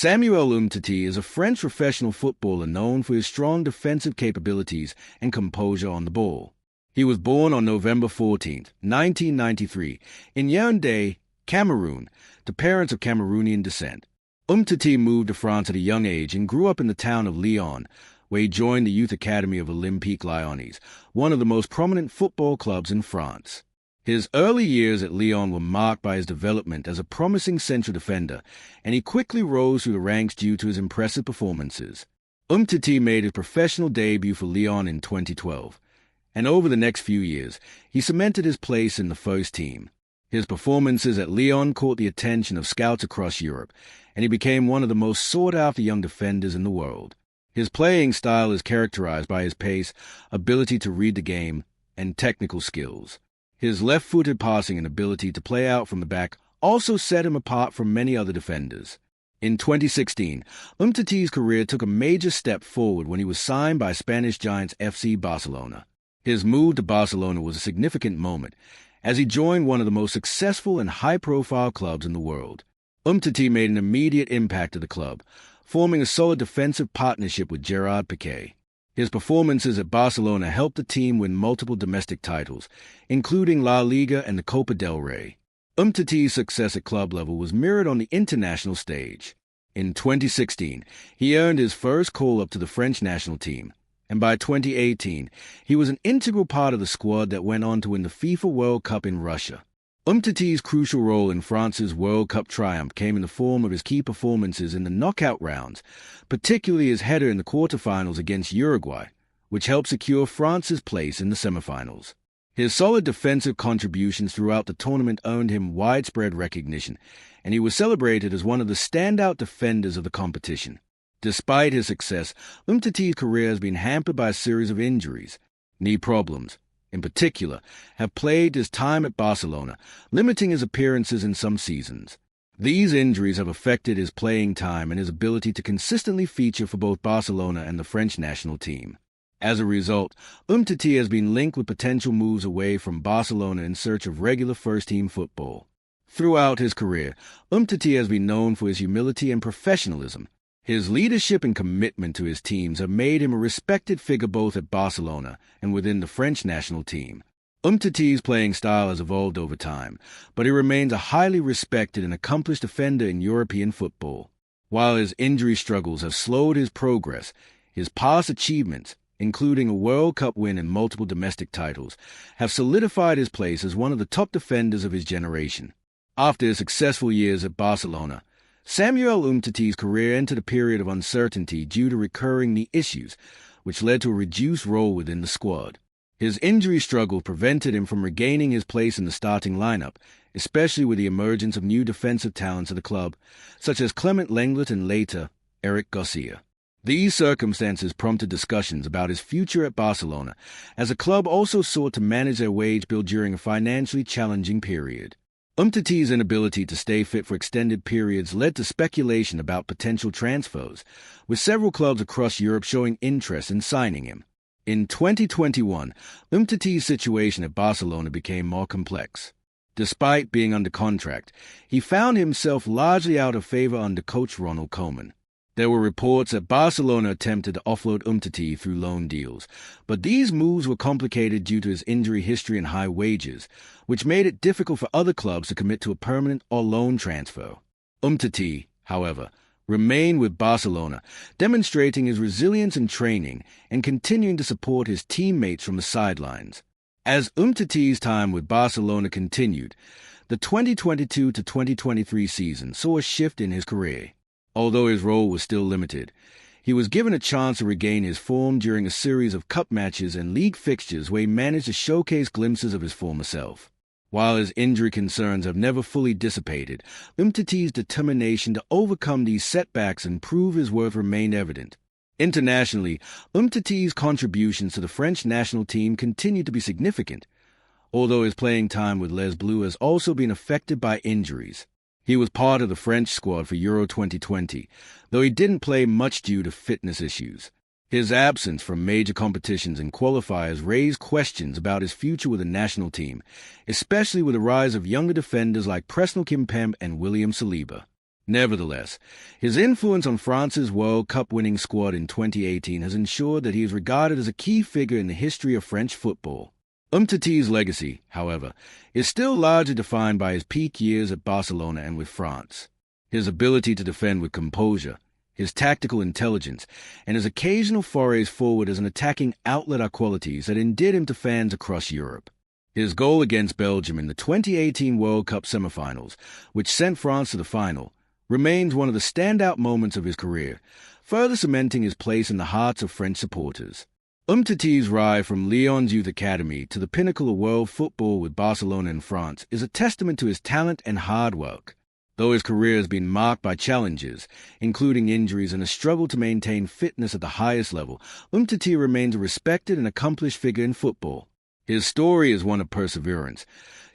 Samuel Umtiti is a French professional footballer known for his strong defensive capabilities and composure on the ball. He was born on November 14, 1993, in Yaoundé, Cameroon, to parents of Cameroonian descent. Umtiti moved to France at a young age and grew up in the town of Lyon, where he joined the youth academy of Olympique Lyonnais, one of the most prominent football clubs in France. His early years at Lyon were marked by his development as a promising central defender, and he quickly rose through the ranks due to his impressive performances. Umtiti made his professional debut for Lyon in 2012, and over the next few years, he cemented his place in the first team. His performances at Lyon caught the attention of scouts across Europe, and he became one of the most sought-after young defenders in the world. His playing style is characterized by his pace, ability to read the game, and technical skills. His left-footed passing and ability to play out from the back also set him apart from many other defenders. In 2016, Umtiti's career took a major step forward when he was signed by Spanish giants FC Barcelona. His move to Barcelona was a significant moment, as he joined one of the most successful and high-profile clubs in the world. Umtiti made an immediate impact to the club, forming a solid defensive partnership with Gerard Piqué. His performances at Barcelona helped the team win multiple domestic titles, including La Liga and the Copa del Rey. Umtiti's success at club level was mirrored on the international stage. In 2016, he earned his first call-up to the French national team, and by 2018, he was an integral part of the squad that went on to win the FIFA World Cup in Russia. Umtiti's crucial role in France's World Cup triumph came in the form of his key performances in the knockout rounds, particularly his header in the quarterfinals against Uruguay, which helped secure France's place in the semifinals. His solid defensive contributions throughout the tournament earned him widespread recognition, and he was celebrated as one of the standout defenders of the competition. Despite his success, Umtiti's career has been hampered by a series of injuries. Knee problems, in particular, have plagued his time at Barcelona, limiting his appearances in some seasons. These injuries have affected his playing time and his ability to consistently feature for both Barcelona and the French national team. As a result, Umtiti has been linked with potential moves away from Barcelona in search of regular first-team football. Throughout his career, Umtiti has been known for his humility and professionalism. His leadership and commitment to his teams have made him a respected figure both at Barcelona and within the French national team. Umtiti's playing style has evolved over time, but he remains a highly respected and accomplished defender in European football. While his injury struggles have slowed his progress, his past achievements, including a World Cup win and multiple domestic titles, have solidified his place as one of the top defenders of his generation. After his successful years at Barcelona, Samuel Umtiti's career entered a period of uncertainty due to recurring knee issues, which led to a reduced role within the squad. His injury struggle prevented him from regaining his place in the starting lineup, especially with the emergence of new defensive talents of the club, such as Clement Lenglet and later, Eric Garcia. These circumstances prompted discussions about his future at Barcelona, as the club also sought to manage their wage bill during a financially challenging period. Umtiti's inability to stay fit for extended periods led to speculation about potential transfers, with several clubs across Europe showing interest in signing him. In 2021, Umtiti's situation at Barcelona became more complex. Despite being under contract, he found himself largely out of favor under coach Ronald Koeman. There were reports that Barcelona attempted to offload Umtiti through loan deals, but these moves were complicated due to his injury history and high wages, which made it difficult for other clubs to commit to a permanent or loan transfer. Umtiti, however, remained with Barcelona, demonstrating his resilience in training and continuing to support his teammates from the sidelines. As Umtiti's time with Barcelona continued, the 2022 to 2023 season saw a shift in his career. Although his role was still limited, he was given a chance to regain his form during a series of cup matches and league fixtures where he managed to showcase glimpses of his former self. While his injury concerns have never fully dissipated, Umtiti's determination to overcome these setbacks and prove his worth remained evident. Internationally, Umtiti's contributions to the French national team continue to be significant, although his playing time with Les Bleus has also been affected by injuries. He was part of the French squad for Euro 2020, though he didn't play much due to fitness issues. His absence from major competitions and qualifiers raised questions about his future with the national team, especially with the rise of younger defenders like Presnel Kimpembe and William Saliba. Nevertheless, his influence on France's World Cup winning squad in 2018 has ensured that he is regarded as a key figure in the history of French football. Umtiti's legacy, however, is still largely defined by his peak years at Barcelona and with France. His ability to defend with composure, his tactical intelligence, and his occasional forays forward as an attacking outlet are qualities that endeared him to fans across Europe. His goal against Belgium in the 2018 World Cup semi-finals, which sent France to the final, remains one of the standout moments of his career, further cementing his place in the hearts of French supporters. Umtiti's rise from Lyon's youth academy to the pinnacle of world football with Barcelona and France is a testament to his talent and hard work. Though his career has been marked by challenges, including injuries and a struggle to maintain fitness at the highest level, Umtiti remains a respected and accomplished figure in football. His story is one of perseverance,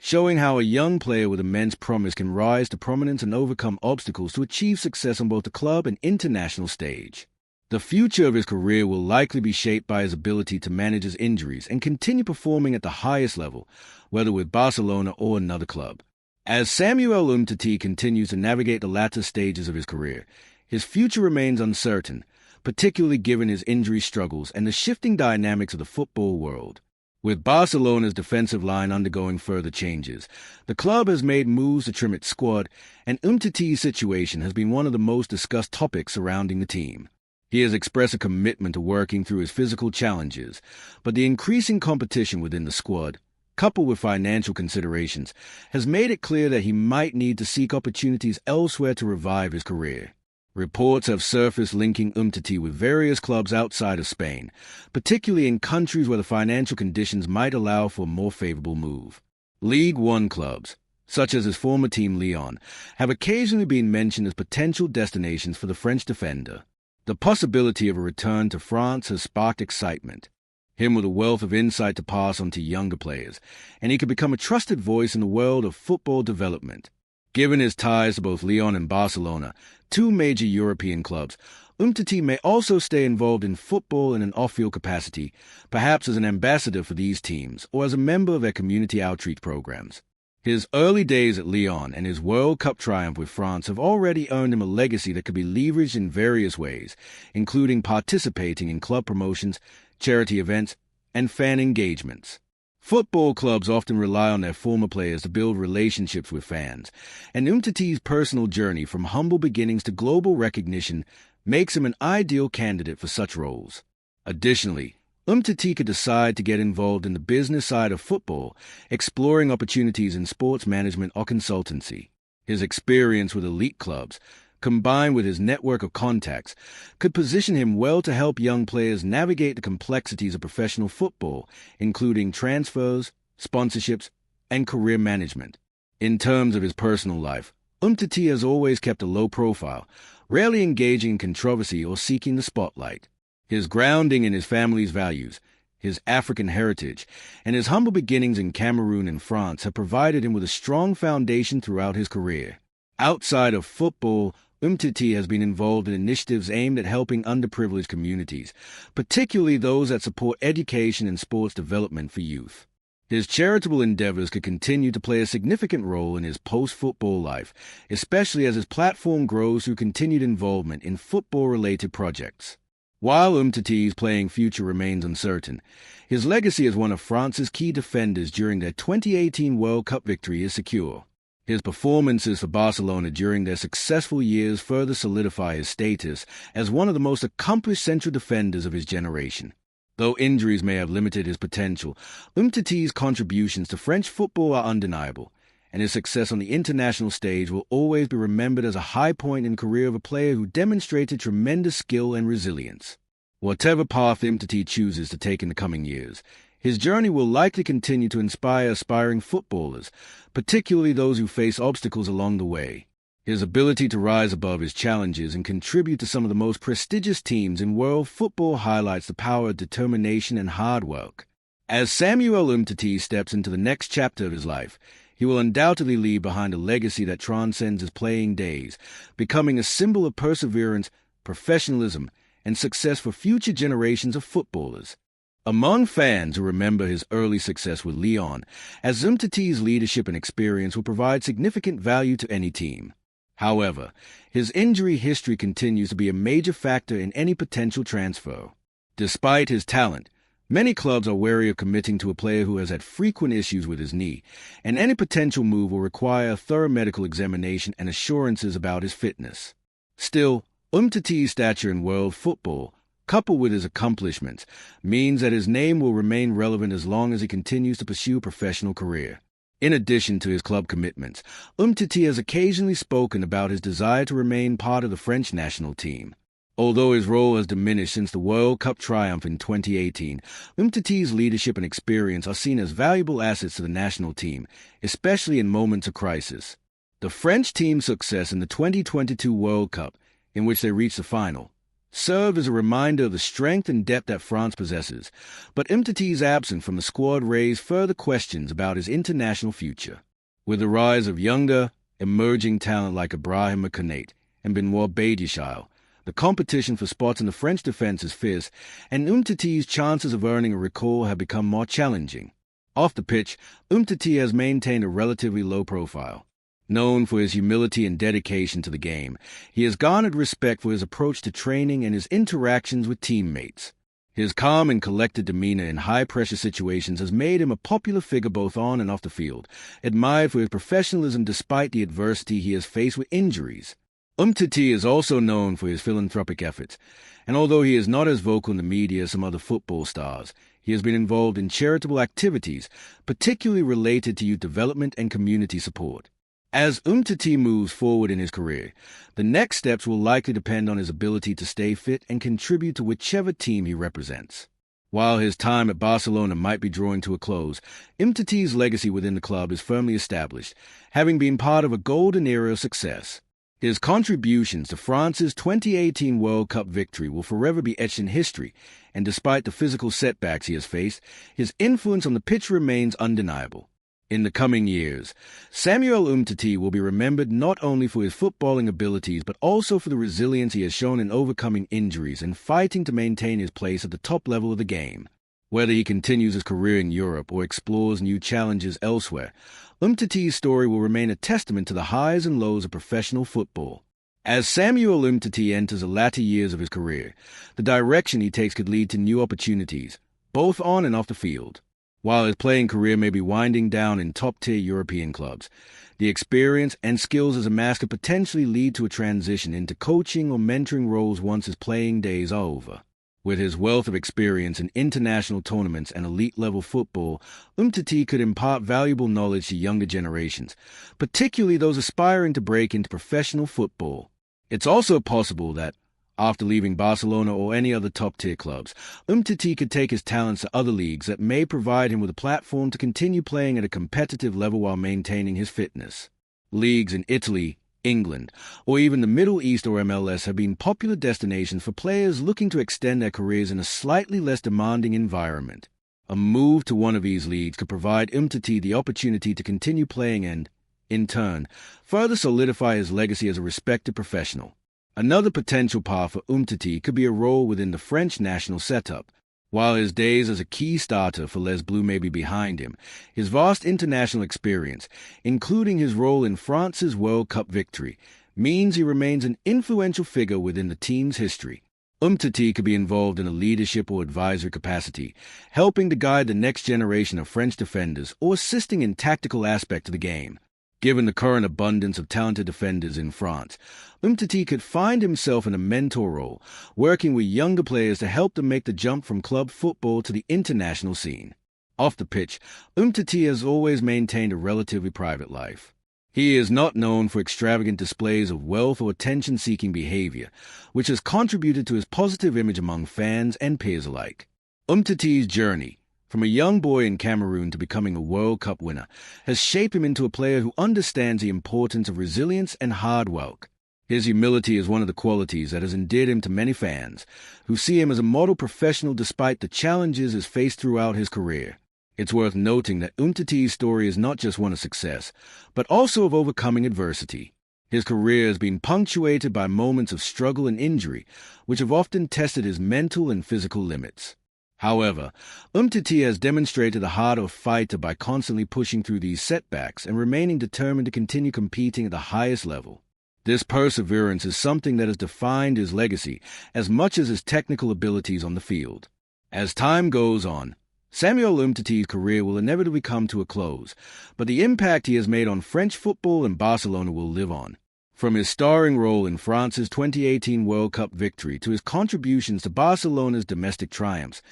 showing how a young player with immense promise can rise to prominence and overcome obstacles to achieve success on both the club and international stage. The future of his career will likely be shaped by his ability to manage his injuries and continue performing at the highest level, whether with Barcelona or another club. As Samuel Umtiti continues to navigate the latter stages of his career, his future remains uncertain, particularly given his injury struggles and the shifting dynamics of the football world. With Barcelona's defensive line undergoing further changes, the club has made moves to trim its squad, and Umtiti's situation has been one of the most discussed topics surrounding the team. He has expressed a commitment to working through his physical challenges, but the increasing competition within the squad, coupled with financial considerations, has made it clear that he might need to seek opportunities elsewhere to revive his career. Reports have surfaced linking Umtiti with various clubs outside of Spain, particularly in countries where the financial conditions might allow for a more favorable move. League One clubs, such as his former team Lyon, have occasionally been mentioned as potential destinations for the French defender. The possibility of a return to France has sparked excitement. Him with a wealth of insight to pass on to younger players, and he could become a trusted voice in the world of football development. Given his ties to both Lyon and Barcelona, two major European clubs, Umtiti may also stay involved in football in an off-field capacity, perhaps as an ambassador for these teams or as a member of their community outreach programs. His early days at Lyon and his World Cup triumph with France have already earned him a legacy that could be leveraged in various ways, including participating in club promotions, charity events, and fan engagements. Football clubs often rely on their former players to build relationships with fans, and Umtiti's personal journey from humble beginnings to global recognition makes him an ideal candidate for such roles. Additionally, Umtiti could decide to get involved in the business side of football, exploring opportunities in sports management or consultancy. His experience with elite clubs, combined with his network of contacts, could position him well to help young players navigate the complexities of professional football, including transfers, sponsorships, and career management. In terms of his personal life, Umtiti has always kept a low profile, rarely engaging in controversy or seeking the spotlight. His grounding in his family's values, his African heritage, and his humble beginnings in Cameroon and France have provided him with a strong foundation throughout his career. Outside of football, Umtiti has been involved in initiatives aimed at helping underprivileged communities, particularly those that support education and sports development for youth. His charitable endeavors could continue to play a significant role in his post-football life, especially as his platform grows through continued involvement in football-related projects. While Umtiti's playing future remains uncertain, his legacy as one of France's key defenders during their 2018 World Cup victory is secure. His performances for Barcelona during their successful years further solidify his status as one of the most accomplished central defenders of his generation. Though injuries may have limited his potential, Umtiti's contributions to French football are undeniable, and his success on the international stage will always be remembered as a high point in the career of a player who demonstrated tremendous skill and resilience. Whatever path Umtiti chooses to take in the coming years, his journey will likely continue to inspire aspiring footballers, particularly those who face obstacles along the way. His ability to rise above his challenges and contribute to some of the most prestigious teams in world football highlights the power of determination and hard work. As Samuel Umtiti steps into the next chapter of his life, he will undoubtedly leave behind a legacy that transcends his playing days, becoming a symbol of perseverance, professionalism, and success for future generations of footballers. Among fans who remember his early success with Lyon, as Umtiti's leadership and experience will provide significant value to any team. However, his injury history continues to be a major factor in any potential transfer. Despite his talent, many clubs are wary of committing to a player who has had frequent issues with his knee, and any potential move will require a thorough medical examination and assurances about his fitness. Still, Umtiti's stature in world football, coupled with his accomplishments, means that his name will remain relevant as long as he continues to pursue a professional career. In addition to his club commitments, Umtiti has occasionally spoken about his desire to remain part of the French national team. Although his role has diminished since the World Cup triumph in 2018, Umtiti's leadership and experience are seen as valuable assets to the national team, especially in moments of crisis. The French team's success in the 2022 World Cup, in which they reached the final, served as a reminder of the strength and depth that France possesses, but Umtiti's absence from the squad raised further questions about his international future. With the rise of younger, emerging talent like Ibrahim Konate and Benoit Badiashile, the competition for spots in the French defense is fierce, and Umtiti's chances of earning a recall have become more challenging. Off the pitch, Umtiti has maintained a relatively low profile. Known for his humility and dedication to the game, he has garnered respect for his approach to training and his interactions with teammates. His calm and collected demeanor in high-pressure situations has made him a popular figure both on and off the field, admired for his professionalism despite the adversity he has faced with injuries. Umtiti is also known for his philanthropic efforts, and although he is not as vocal in the media as some other football stars, he has been involved in charitable activities, particularly related to youth development and community support. As Umtiti moves forward in his career, the next steps will likely depend on his ability to stay fit and contribute to whichever team he represents. While his time at Barcelona might be drawing to a close, Umtiti's legacy within the club is firmly established, having been part of a golden era of success. His contributions to France's 2018 World Cup victory will forever be etched in history, and despite the physical setbacks he has faced, his influence on the pitch remains undeniable. In the coming years, Samuel Umtiti will be remembered not only for his footballing abilities but also for the resilience he has shown in overcoming injuries and fighting to maintain his place at the top level of the game. Whether he continues his career in Europe or explores new challenges elsewhere, Umtiti's story will remain a testament to the highs and lows of professional football. As Samuel Umtiti enters the latter years of his career, the direction he takes could lead to new opportunities, both on and off the field. While his playing career may be winding down in top-tier European clubs, the experience and skills as a master could potentially lead to a transition into coaching or mentoring roles once his playing days are over. With his wealth of experience in international tournaments and elite-level football, Umtiti could impart valuable knowledge to younger generations, particularly those aspiring to break into professional football. It's also possible that, after leaving Barcelona or any other top-tier clubs, Umtiti could take his talents to other leagues that may provide him with a platform to continue playing at a competitive level while maintaining his fitness. Leagues in Italy, England, or even the Middle East or MLS have been popular destinations for players looking to extend their careers in a slightly less demanding environment. A move to one of these leagues could provide Umtiti the opportunity to continue playing and, in turn, further solidify his legacy as a respected professional. Another potential path for Umtiti could be a role within the French national setup. While his days as a key starter for Les Bleus may be behind him, his vast international experience, including his role in France's World Cup victory, means he remains an influential figure within the team's history. Umtiti could be involved in a leadership or advisory capacity, helping to guide the next generation of French defenders or assisting in tactical aspects of the game. Given the current abundance of talented defenders in France, Umtiti could find himself in a mentor role, working with younger players to help them make the jump from club football to the international scene. Off the pitch, Umtiti has always maintained a relatively private life. He is not known for extravagant displays of wealth or attention-seeking behavior, which has contributed to his positive image among fans and peers alike. Umtiti's journey, from a young boy in Cameroon to becoming a World Cup winner, has shaped him into a player who understands the importance of resilience and hard work. His humility is one of the qualities that has endeared him to many fans, who see him as a model professional despite the challenges he's faced throughout his career. It's worth noting that Umtiti's story is not just one of success, but also of overcoming adversity. His career has been punctuated by moments of struggle and injury, which have often tested his mental and physical limits. However, Umtiti has demonstrated the heart of a fighter by constantly pushing through these setbacks and remaining determined to continue competing at the highest level. This perseverance is something that has defined his legacy as much as his technical abilities on the field. As time goes on, Samuel Umtiti's career will inevitably come to a close, but the impact he has made on French football and Barcelona will live on. From his starring role in France's 2018 World Cup victory to his contributions to Barcelona's domestic triumphs,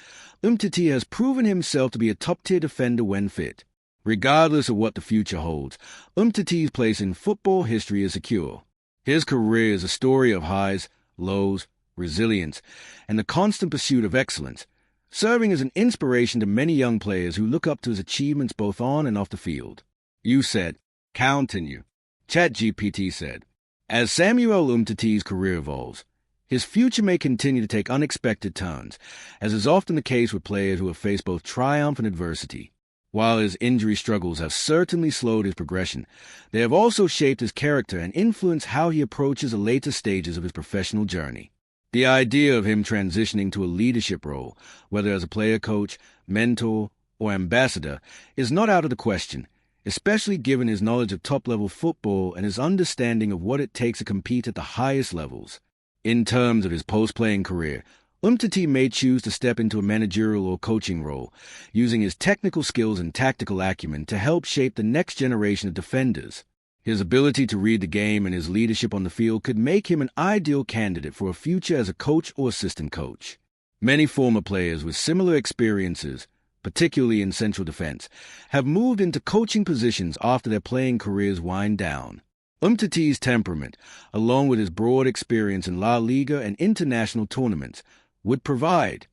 Umtiti has proven himself to be a top-tier defender when fit. Regardless of what the future holds, Umtiti's place in football history is secure. His career is a story of highs, lows, resilience, and the constant pursuit of excellence, serving as an inspiration to many young players who look up to his achievements both on and off the field. You said, continue. ChatGPT said, as Samuel Umtiti's career evolves, his future may continue to take unexpected turns, as is often the case with players who have faced both triumph and adversity. While his injury struggles have certainly slowed his progression, they have also shaped his character and influenced how he approaches the later stages of his professional journey. The idea of him transitioning to a leadership role, whether as a player coach, mentor, or ambassador, is not out of the question, especially given his knowledge of top-level football and his understanding of what it takes to compete at the highest levels. In terms of his post-playing career, Umtiti may choose to step into a managerial or coaching role, using his technical skills and tactical acumen to help shape the next generation of defenders. His ability to read the game and his leadership on the field could make him an ideal candidate for a future as a coach or assistant coach. Many former players with similar experiences, particularly in central defense, have moved into coaching positions after their playing careers wind down. Umtiti's temperament, along with his broad experience in La Liga and international tournaments, would provide